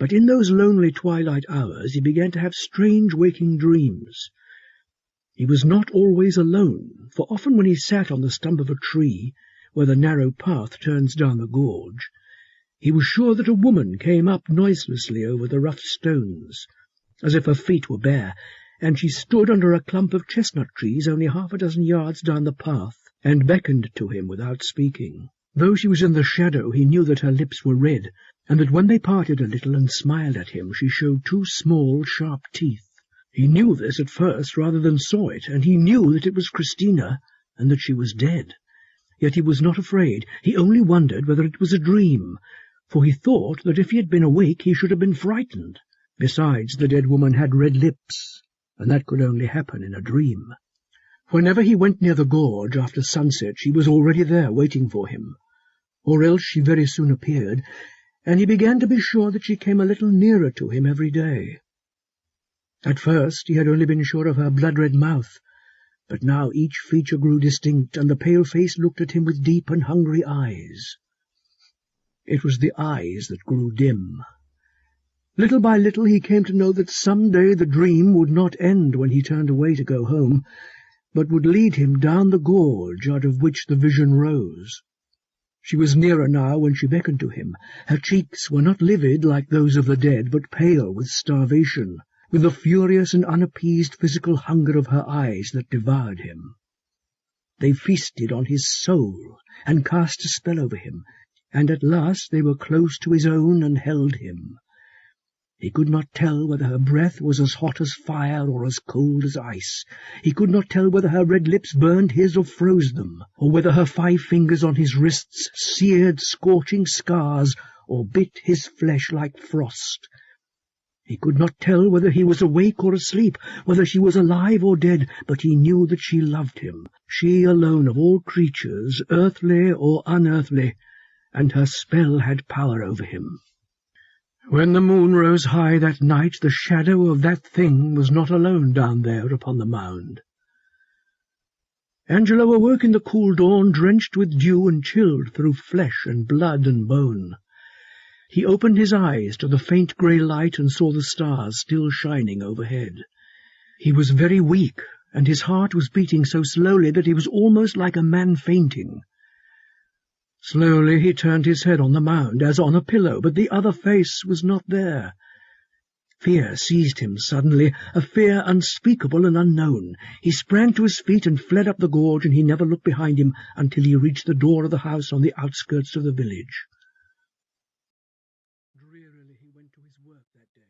But in those lonely twilight hours he began to have strange waking dreams. He was not always alone, for often when he sat on the stump of a tree, where the narrow path turns down the gorge, he was sure that a woman came up noiselessly over the rough stones, as if her feet were bare, and she stood under a clump of chestnut trees only 6 yards down the path, and beckoned to him without speaking. Though she was in the shadow, he knew that her lips were red, and that when they parted a little and smiled at him, she showed 2 small, sharp teeth. He knew this at first rather than saw it, and he knew that it was Christina, and that she was dead. Yet he was not afraid. He only wondered whether it was a dream, for he thought that if he had been awake he should have been frightened. Besides, the dead woman had red lips, and that could only happen in a dream. Whenever he went near the gorge after sunset, she was already there waiting for him, or else she very soon appeared, and he began to be sure that she came a little nearer to him every day. At first he had only been sure of her blood-red mouth, but now each feature grew distinct, and the pale face looked at him with deep and hungry eyes. It was the eyes that grew dim. Little by little he came to know that some day the dream would not end when he turned away to go home, but would lead him down the gorge out of which the vision rose. She was nearer now when she beckoned to him. Her cheeks were not livid like those of the dead, but pale with starvation, with the furious and unappeased physical hunger of her eyes that devoured him. They feasted on his soul and cast a spell over him, and at last they were close to his own and held him. He could not tell whether her breath was as hot as fire or as cold as ice. He could not tell whether her red lips burned his or froze them, or whether her 5 fingers on his wrists seared scorching scars or bit his flesh like frost. He could not tell whether he was awake or asleep, whether she was alive or dead, but he knew that she loved him, she alone of all creatures, earthly or unearthly, and her spell had power over him. When the moon rose high that night, the shadow of that thing was not alone down there upon the mound. Angelo awoke in the cool dawn, drenched with dew and chilled through flesh and blood and bone. He opened his eyes to the faint grey light and saw the stars still shining overhead. He was very weak, and his heart was beating so slowly that he was almost like a man fainting. Slowly he turned his head on the mound, as on a pillow, but the other face was not there. Fear seized him suddenly, a fear unspeakable and unknown. He sprang to his feet and fled up the gorge, and he never looked behind him until he reached the door of the house on the outskirts of the village. Drearily he went to his work that day.